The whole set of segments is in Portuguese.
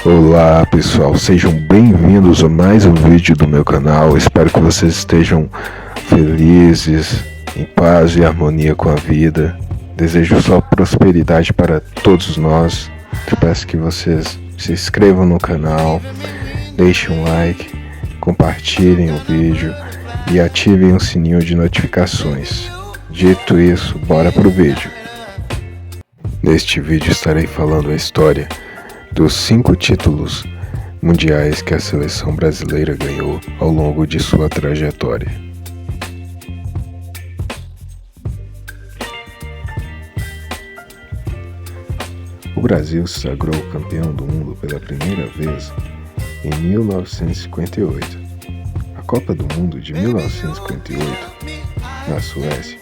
Olá pessoal, sejam bem-vindos a mais um vídeo do meu canal. Espero que vocês estejam felizes, em paz e harmonia com a vida. Desejo só prosperidade para todos nós. Eu peço que vocês se inscrevam no canal, deixem um like, compartilhem o vídeo e ativem o sininho de notificações. Dito isso, bora pro vídeo. Neste vídeo estarei falando a história dos 5 títulos mundiais que a seleção brasileira ganhou ao longo de sua trajetória. O Brasil se sagrou campeão do mundo pela primeira vez em 1958. A Copa do Mundo de 1958, na Suécia,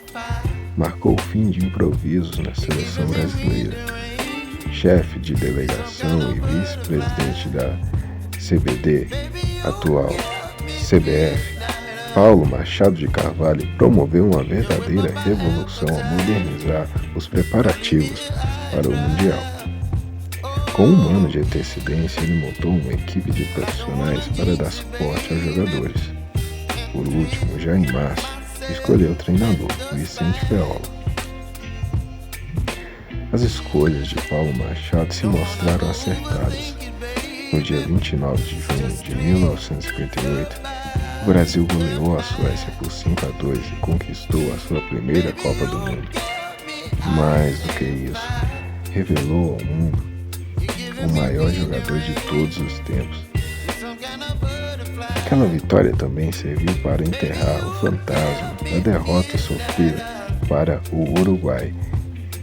marcou o fim de improvisos na seleção brasileira. Chefe de delegação e vice-presidente da CBD, atual CBF, Paulo Machado de Carvalho promoveu uma verdadeira revolução ao modernizar os preparativos para o Mundial. Com um ano de antecedência, ele montou uma equipe de profissionais para dar suporte aos jogadores. Por último, já em março, escolheu o treinador, Vicente Feola. As escolhas de Paulo Machado se mostraram acertadas. No dia 29 de junho de 1958, o Brasil goleou a Suécia por 5-2 e conquistou a sua primeira Copa do Mundo. Mais do que isso, revelou ao mundo o maior jogador de todos os tempos. Aquela vitória também serviu para enterrar o fantasma da derrota sofrida para o Uruguai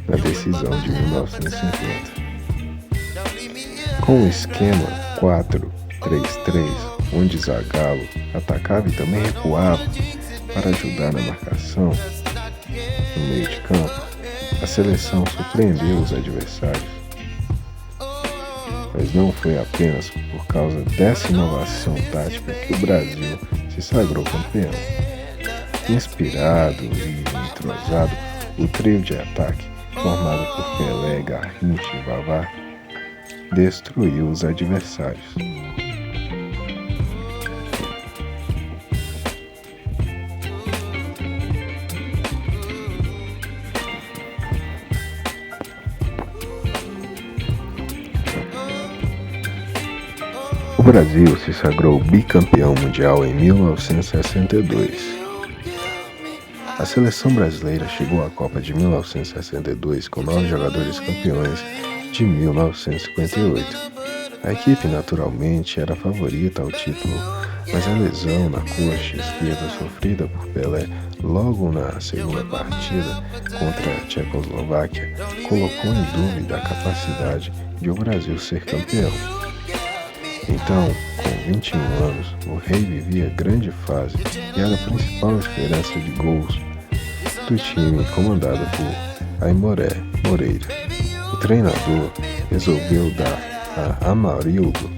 na decisão de 1950. Com o esquema 4-3-3, onde Zagallo atacava e também recuava para ajudar na marcação no meio de campo, a seleção surpreendeu os adversários. Mas não foi apenas por causa dessa inovação tática que o Brasil se sagrou campeão. Inspirado e entrosado, o trio de ataque, formado por Pelé, Garrincha e Vavá, destruiu os adversários. O Brasil se sagrou bicampeão mundial em 1962. A seleção brasileira chegou à Copa de 1962 com 9 jogadores campeões de 1958. A equipe naturalmente era a favorita ao título, mas a lesão na coxa esquerda sofrida por Pelé logo na segunda partida contra a Tchecoslováquia colocou em dúvida a capacidade de o Brasil ser campeão. Então, com 21 anos, o Rei vivia grande fase e era a principal esperança de gols do time comandado por Aimoré Moreira. O treinador resolveu dar a Amarildo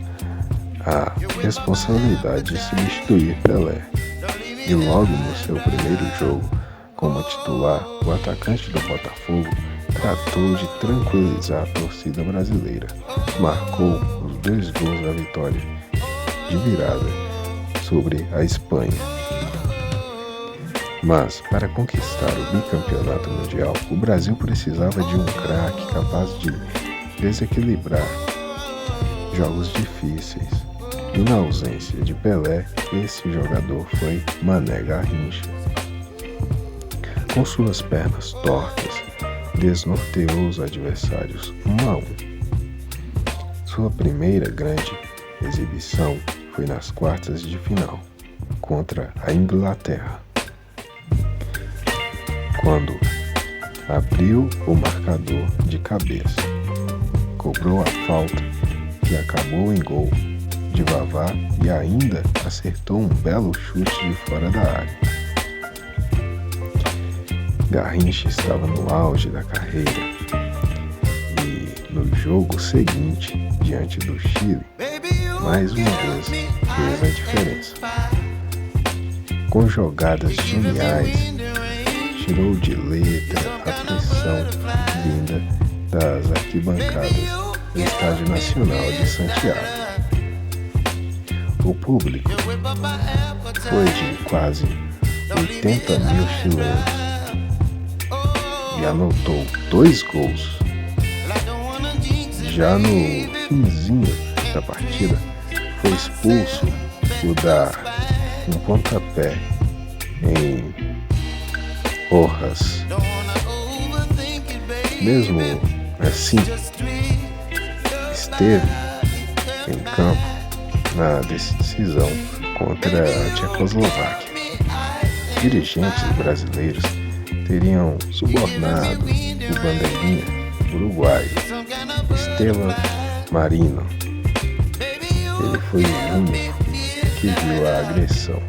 a responsabilidade de substituir Pelé. E logo no seu primeiro jogo como titular, o atacante do Botafogo tratou de tranquilizar a torcida brasileira. Marcou os 2 gols da vitória de virada sobre a Espanha. Mas, para conquistar o bicampeonato mundial, o Brasil precisava de um craque capaz de desequilibrar jogos difíceis. E na ausência de Pelé, esse jogador foi Mané Garrincha. Com suas pernas tortas, desnorteou os adversários 1-1. Sua primeira grande exibição foi nas quartas de final, contra a Inglaterra, quando abriu o marcador de cabeça, cobrou a falta que acabou em gol de Vavá e ainda acertou um belo chute de fora da área. Garrincha estava no auge da carreira e no jogo seguinte, diante do Chile, mais uma vez fez a diferença. Com jogadas geniais, tirou de letra a pressão vinda das arquibancadas no Estádio Nacional de Santiago. O público foi de quase 80 mil chilenos e anotou 2 gols. Já no finzinho da partida, foi expulso por dar um pontapé em Rojas. Mesmo assim, esteve em campo na decisão contra a Tchecoslováquia. Dirigentes brasileiros teriam subornado o bandeirinha uruguaio Esteban Marino. Ele foi o único que viu a agressão,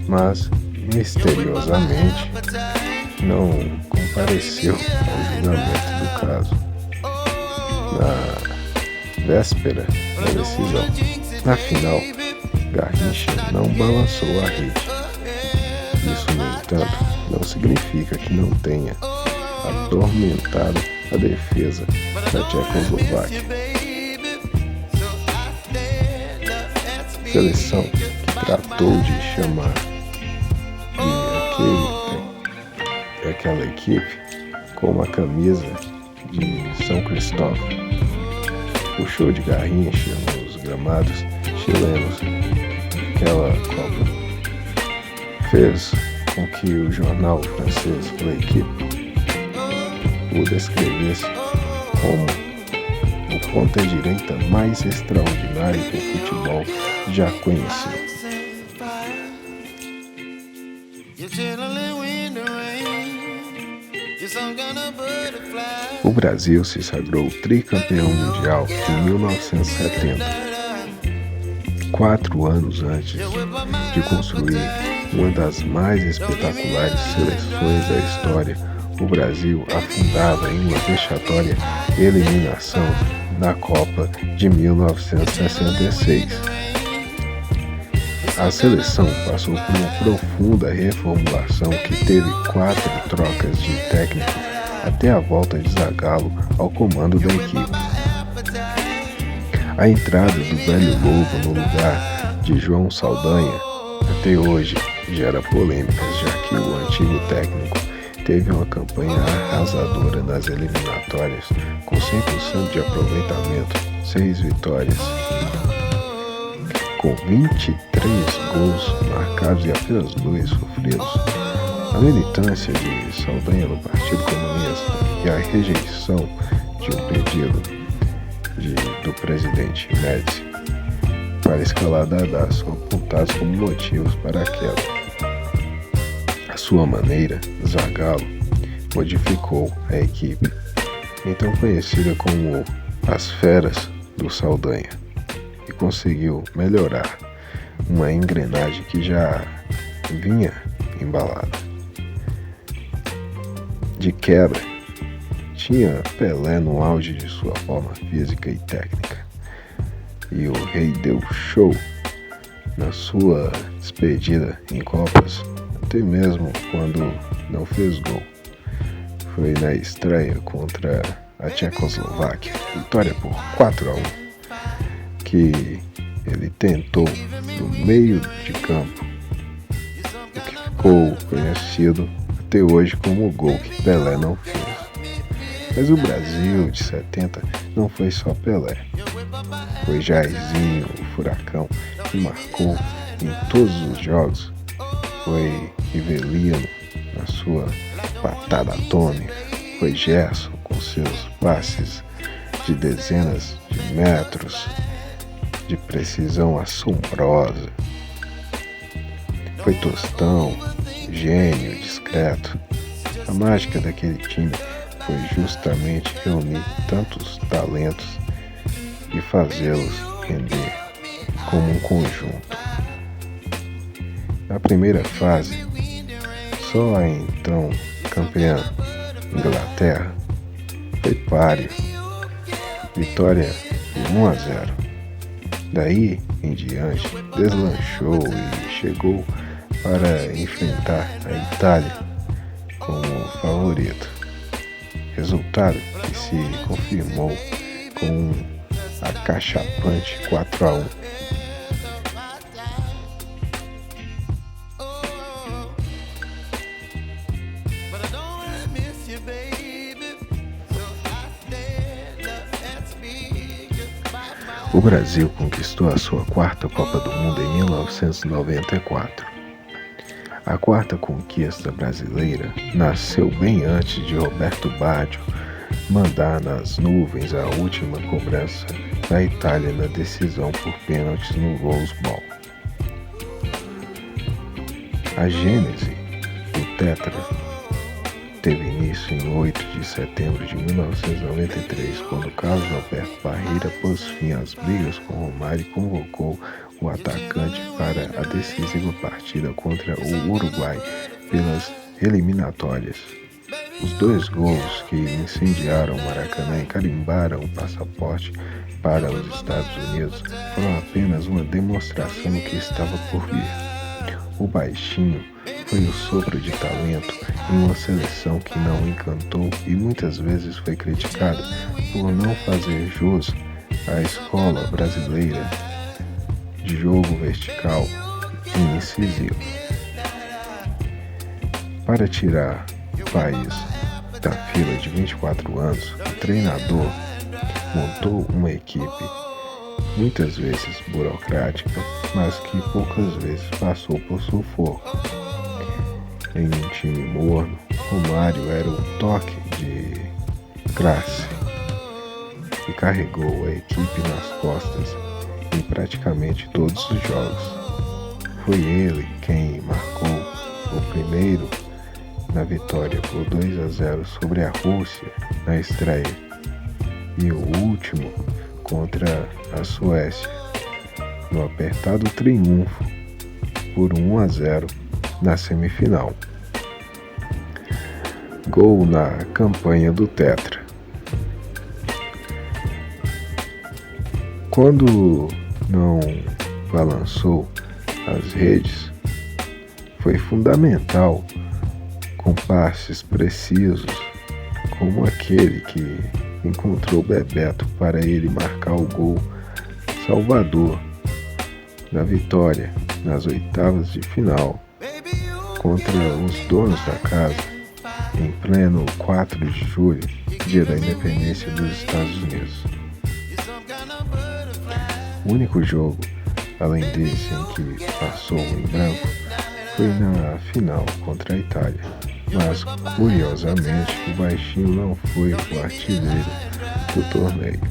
mas misteriosamente não compareceu ao julgamento do caso. Na véspera da decisão, na final, Garrincha não balançou a rede. Isso, no entanto, não significa que não tenha atormentado a defesa da Tchecoslováquia. Seleção que tratou de chamar aquela equipe com uma camisa de São Cristóvão. O show de Garrincha nos gramados chilenos naquela Copa fez com que o jornal francês L'Équipe o descrevesse como o ponta-direita mais extraordinário que o futebol já conheceu. O Brasil se sagrou tricampeão mundial em 1970, 4 anos antes de construir uma das mais espetaculares seleções da história. O Brasil afundava em uma vexatória eliminação na Copa de 1966. A seleção passou por uma profunda reformulação que teve 4 trocas de técnico até a volta de Zagallo ao comando da equipe. A entrada do velho Lobo no lugar de João Saldanha até hoje gera polêmicas, já que o antigo técnico teve uma campanha arrasadora nas eliminatórias, com 100% de aproveitamento, 6 vitórias, com 23 gols marcados e apenas 2 sofridos. A militância de Saldanha no Partido Comunista e a rejeição de um pedido do presidente Médici para a escalada das são apontados como motivos para a queda. A sua maneira, Zagallo modificou a equipe, então conhecida como as Feras do Saldanha, e conseguiu melhorar uma engrenagem que já vinha embalada. De quebra, tinha Pelé no auge de sua forma física e técnica, e o Rei deu show na sua despedida em Copas, até mesmo quando não fez gol. Foi na estreia contra a Tchecoslováquia, vitória por 4-1, que ele tentou do meio de campo, o que ficou conhecido até hoje como o gol que Pelé não fez. Mas o Brasil de 70 não foi só Pelé. Foi Jairzinho, o Furacão, que marcou em todos os jogos. Foi Rivelino na sua patada atômica. Foi Gerson com seus passes de dezenas de metros de precisão assombrosa. Foi Tostão, gênio, discreto. A mágica daquele time foi justamente reunir tantos talentos e fazê-los render como um conjunto. Na primeira fase, só a então campeã Inglaterra foi páreo, vitória de 1-0. Daí em diante, deslanchou e chegou para enfrentar a Itália como favorito. Resultado que se confirmou com um acachapante 4-1. O Brasil conquistou a sua quarta Copa do Mundo em 1994. A quarta conquista brasileira nasceu bem antes de Roberto Baggio mandar nas nuvens a última cobrança da Itália na decisão por pênaltis no Rose Bowl. A gênese do Tetra teve início em 8 de setembro de 1993, quando Carlos Alberto Parreira pôs fim às brigas com Romário e convocou o atacante para a decisiva partida contra o Uruguai pelas eliminatórias. Os 2 gols que incendiaram o Maracanã e carimbaram o passaporte para os Estados Unidos foram apenas uma demonstração do que estava por vir. O baixinho foi o sopro de talento em uma seleção que não encantou e muitas vezes foi criticada por não fazer jus à escola brasileira de jogo vertical e incisivo. Para tirar o país da fila de 24 anos, o treinador montou uma equipe muitas vezes burocrática, mas que poucas vezes passou por sufoco. Em um time morno, Romário era o toque de classe e carregou a equipe nas costas em praticamente todos os jogos. Foi ele quem marcou o primeiro na vitória por 2-0 sobre a Rússia na estreia e o último contra a Suécia no apertado triunfo por 1-0 na semifinal. Gol na campanha do Tetra. Quando não balançou as redes, foi fundamental com passes precisos, como aquele que encontrou Bebeto para ele marcar o gol salvador na vitória nas oitavas de final contra os donos da casa em pleno 4 de julho, dia da independência dos Estados Unidos. O único jogo, além desse em que passou em branco, foi na final contra a Itália, mas curiosamente o baixinho não foi o artilheiro do torneio.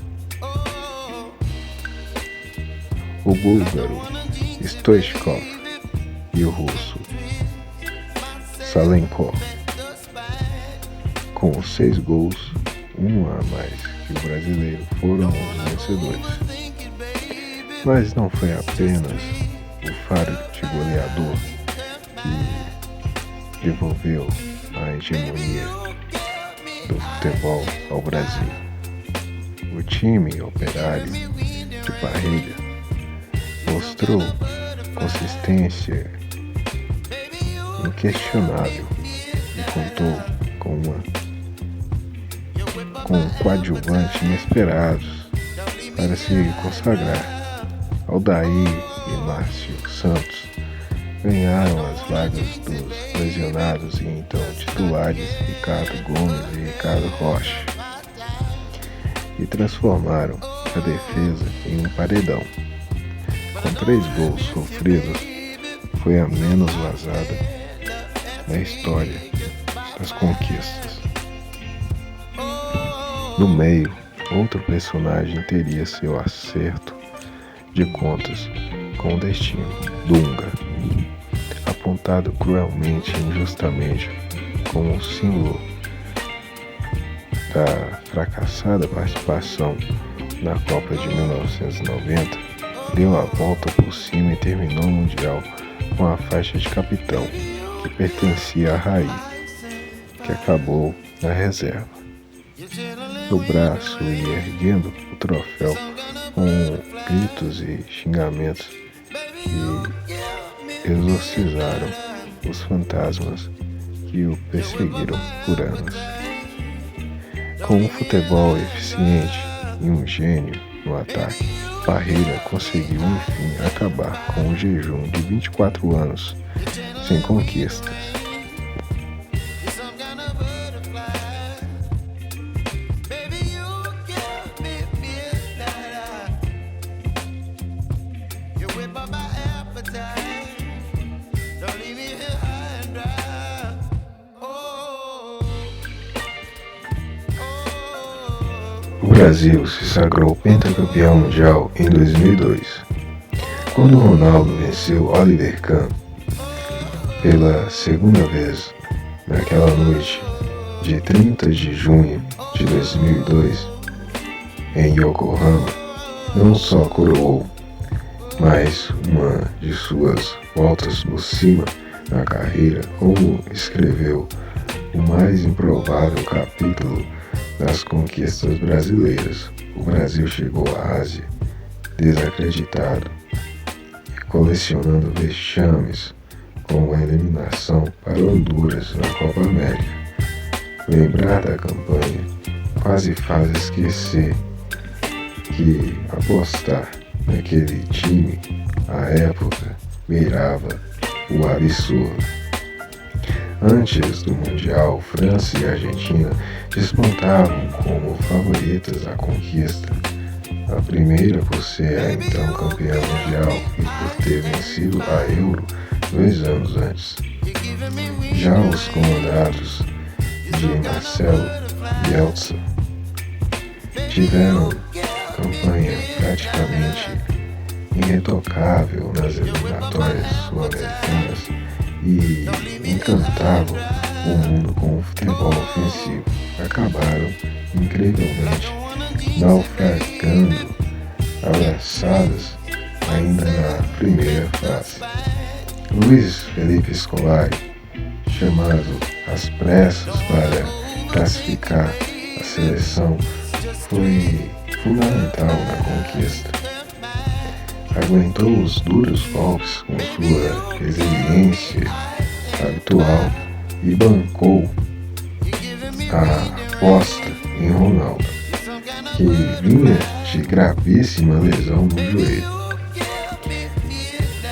O búlgaro Stoichkov e o russo Salenko, com 6 gols, um a mais que o brasileiro, foram os vencedores. Mas não foi apenas o faro de goleador que devolveu a hegemonia do futebol ao Brasil. O time operário de Parreira mostrou consistência inquestionável e contou com coadjuvantes inesperados para se consagrar. Aldair e Márcio Santos ganharam as vagas dos lesionados e então titulares Ricardo Gomes e Ricardo Rocha e transformaram a defesa em um paredão. Com 3 gols sofridos, foi a menos vazada na história das conquistas. No meio, outro personagem teria seu acerto de contas com o destino, Dunga, apontado cruelmente e injustamente como um símbolo da fracassada participação na Copa de 1990, deu a volta por cima e terminou o Mundial com a faixa de capitão, que pertencia a Raí, que acabou na reserva. No braço e erguendo o troféu com gritos e xingamentos que exorcizaram os fantasmas que o perseguiram por anos. Com um futebol eficiente e um gênio no ataque. Parreira conseguiu, enfim, acabar com um jejum de 24 anos sem conquistas. O Brasil se sagrou pentacampeão mundial em 2002, quando Ronaldo venceu Oliver Kahn pela segunda vez. Naquela noite de 30 de junho de 2002, em Yokohama, não só coroou mais uma de suas voltas por cima na carreira, como escreveu o mais improvável capítulo das conquistas brasileiras. O Brasil chegou à Ásia desacreditado e colecionando vexames, como a eliminação para Honduras na Copa América. Lembrar da campanha quase faz esquecer que apostar naquele time à época beirava o absurdo. Antes do Mundial, França e Argentina despontavam como favoritas à conquista. A primeira por ser a então campeã mundial e por ter vencido a Euro 2 anos antes. Já os comandados de Marcelo Bielsa tiveram campanha praticamente irretocável nas eliminatórias sul-americanas e encantavam o mundo com o futebol ofensivo. Acabaram, incrivelmente, naufragando, abraçadas ainda na primeira fase. Luiz Felipe Scolari, chamado às pressas para classificar a seleção, foi fundamental na conquista. Aguentou os duros golpes com sua resiliência habitual e bancou a aposta em Ronaldo, que vinha de gravíssima lesão no joelho.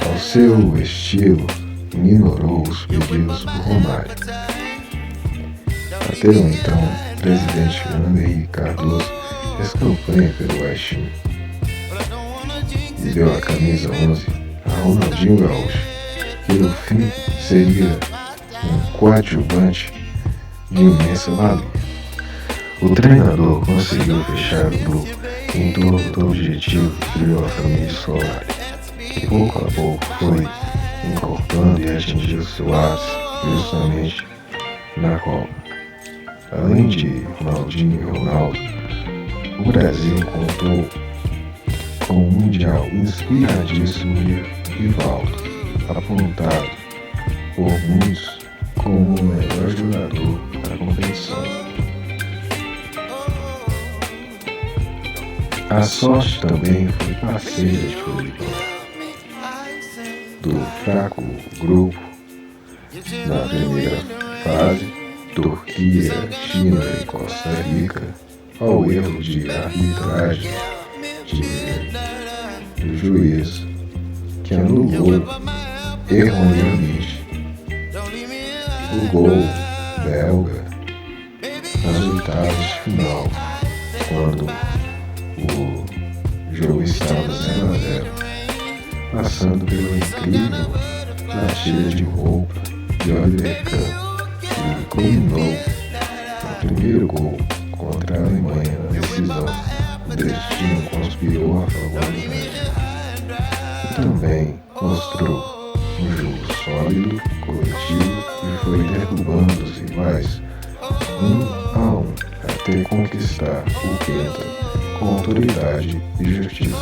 Ao seu estilo, ignorou os pedidos do Romário. Até o então, o presidente Fernando Henrique Cardoso fez campanha pelo Baixinho e deu a camisa 11 a Ronaldinho Gaúcho, que no fim seria um coadjuvante de imensa valia. O treinador conseguiu fechar o grupo em torno do objetivo que criou a família Scolari, que pouco a pouco foi encorpando e atingiu seu ápice justamente na Copa. Além de Ronaldinho e Ronaldo, o Brasil contou com um mundial inspiradíssimo de Rivaldo, apontado por muitos como o melhor jogador da competição. A sorte também foi parceira de Filipão. Do fraco grupo na primeira fase, Turquia, China e Costa Rica, ao erro de arbitragem do juiz, que anulou erroneamente o gol belga nas oitavas de final, quando o jogo estava 0-0, passando pela incrível batida de roupa de Oliver Kahn, que culminou no primeiro gol contra a Alemanha na decisão. O destino conspirou a favor do Brasil e também mostrou um jogo sólido, coletivo, e foi derrubando os rivais 1-1 até conquistar o penta com autoridade e justiça.